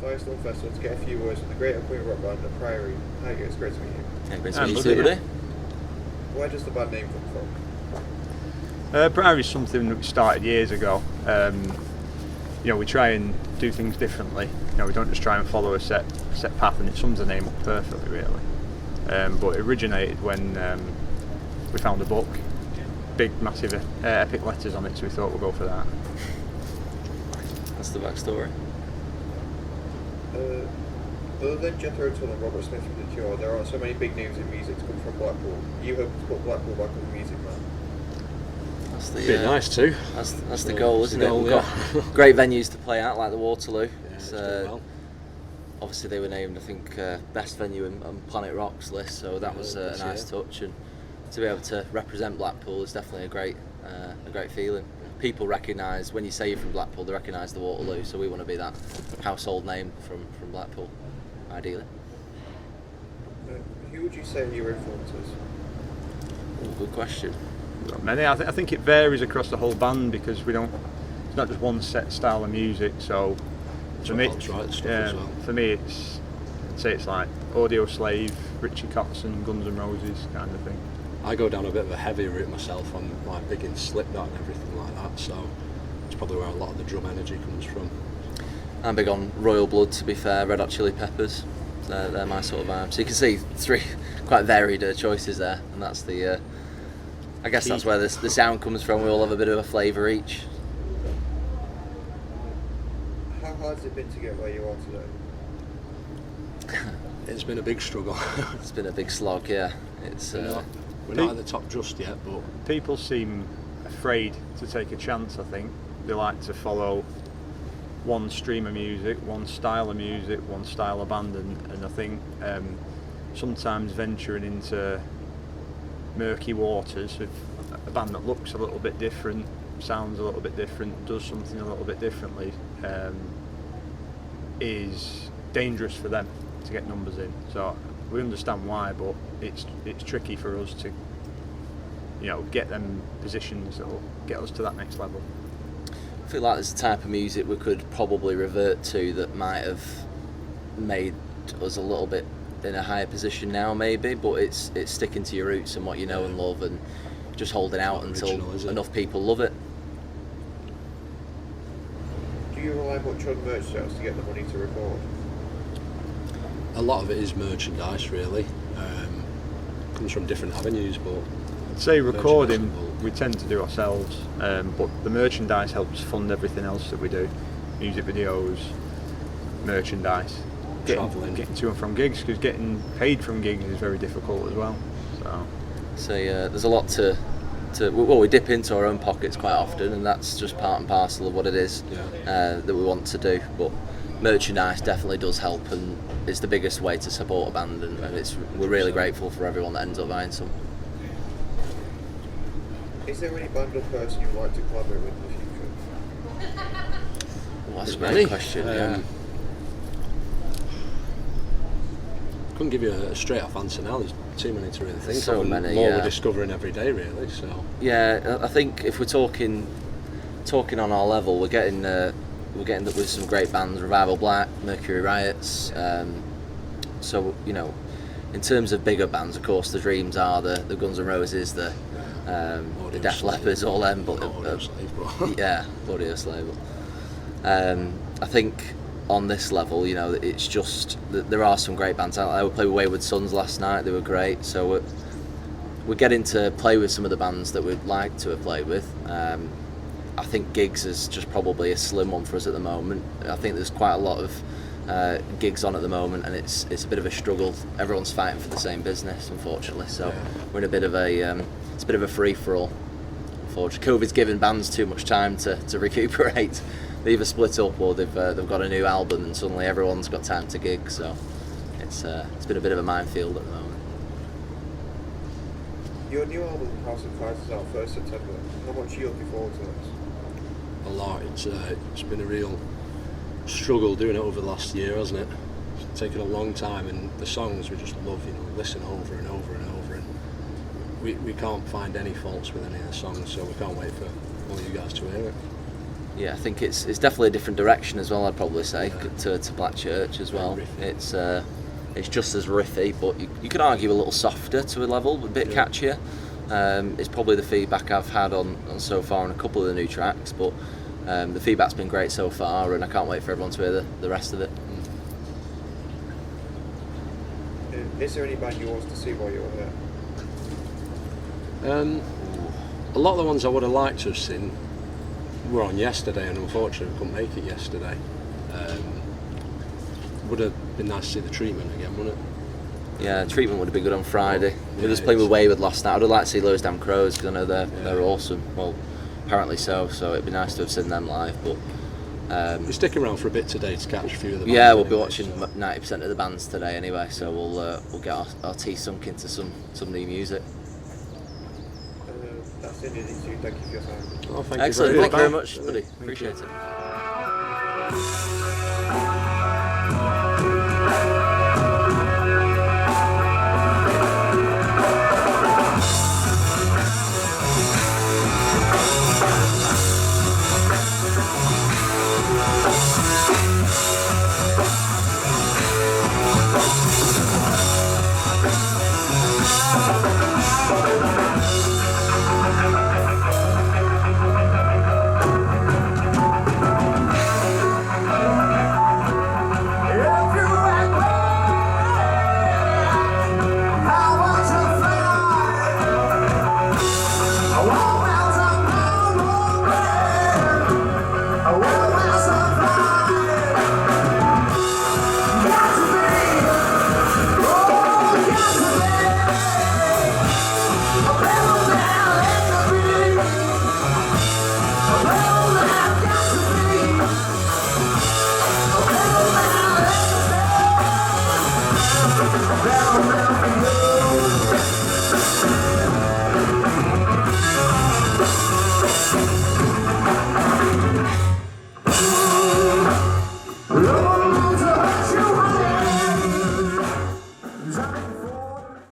Firestorm Festival to get a few words from the great upcoming rock band, The Priory. Hi guys, great to meet you. Yeah, great to meet you too, buddy. Where does the band name come from? Priory is something that we started years ago. We try and do things differently. We don't just try and follow a set path, and it sums the name up perfectly, really. But it originated when we found a book, big, massive, epic letters on it, so we thought we'll go for that. That's the backstory. Other than Jethro Tull and Robert Smith from The Cure, there are so many big names in music to come from Blackpool. You hope to put Blackpool back on the music map. That's the Be nice too. That's the goal, isn't it? We've got great venues to play at, like the Waterloo. Obviously, they were named, I think, best venue on Planet Rock's list, so that was a nice touch. And to be able to represent Blackpool is definitely a great feeling. People recognise, when you say you're from Blackpool, they recognise the Waterloo, so we want to be that household name from Blackpool, ideally. Who would you say are your influences? Good question. Not many. I think it varies across the whole band because it's not just one set style of music. So for me, for me, I'd say it's like Audio Slave, Richie Kotzen, Guns N' Roses kind of thing. I go down a bit of a heavy route myself. I'm like big in Slipknot and everything like that, so it's probably where a lot of the drum energy comes from. I'm big on Royal Blood, to be fair, Red Hot Chili Peppers. They're my sort of vibe. So you can see three quite varied choices there, and that's the. I guess that's where the sound comes from. We all have a bit of a flavour each. How hard has it been to get where you are today? It's been a big struggle. It's been a big slog, yeah. We're not at the top just yet, but people seem afraid to take a chance. I think they like to follow one stream of music, one style of music, one style of band, and I think sometimes venturing into murky waters with a band that looks a little bit different, sounds a little bit different, does something a little bit differently, is dangerous for them to get numbers in. So we understand why, but it's tricky for us to get them positions that will get us to that next level. I feel like there's a type of music we could probably revert to that might have made us a little bit in a higher position now, maybe, but it's sticking to your roots and what you know and love, and just holding out until enough people love it. Do you rely much on merch sales to get the money to record? A lot of it is merchandise, really. Comes from different avenues, but I'd say recording we tend to do ourselves, but the merchandise helps fund everything else that we do. Music videos, merchandise, getting to and from gigs, because getting paid from gigs is very difficult as well. So there's a lot to we dip into our own pockets quite often, and that's just part and parcel of what it is that we want to do. But merchandise definitely does help, and it's the biggest way to support a band, and we're really grateful for everyone that ends up buying some. Is there any band or person you'd like to collaborate with in the future? Well, that's a great question. Couldn't give you a straight off answer now. There's too many to really think so of. Many, more we're discovering every day, really. So yeah, I think if we're talking on our level, we're getting with some great bands, Revival Black, Mercury Riots. So in terms of bigger bands, of course, the dreams are the Guns N' Roses, the Def Leppards, all them. But Audio Slave. I think on this level, it's just there are some great bands out there. We played with Wayward Sons last night; they were great. So we're getting to play with some of the bands that we'd like to have played with. I think gigs is just probably a slim one for us at the moment. I think there's quite a lot of gigs on at the moment, and it's a bit of a struggle. Everyone's fighting for the same business, unfortunately. So we're in a bit of a free for all. Unfortunately, COVID's given bands too much time to recuperate. They either split up or they've got a new album, and suddenly everyone's got time to gig. So it's been a bit of a minefield at the moment. Your new album, House of Cards, is out 1st September. How much are you looking forward to this? A lot. It's been a real struggle doing it over the last year, hasn't it? It's taken a long time, and the songs we just love, listen over and over and over, and we can't find any faults with any of the songs, so we can't wait for all you guys to hear it. Yeah, I think it's definitely a different direction as well. I'd probably say Yeah. to Black Church as well. Riffy. It's just as riffy, but you could argue a little softer to a level, a bit Yeah. catchier. It's probably the feedback I've had on so far on a couple of the new tracks, but the feedback's been great so far, and I can't wait for everyone to hear the rest of it. Is there any band you want us to see while you're here? A lot of the ones I would have liked to have seen were on yesterday, and unfortunately couldn't make it yesterday. Would have been nice to see the Treatment again, wouldn't it? Yeah, Treatment would have been good on Friday. Yeah, We were just playing with it's- Wayward last night. I'd have liked to see Those Damn Crows because I know they're Yeah. awesome. Well, apparently so it'd be nice to have seen them live. But We're sticking around for a bit today to catch a few of the yeah, bands we'll be anyway, watching so- 90% of the bands today anyway, so we'll get our teeth sunk into some new music. That's it, Izzy. Thank you for your time. Oh, thank Excellent, you thank you very much. much, buddy. Appreciate it.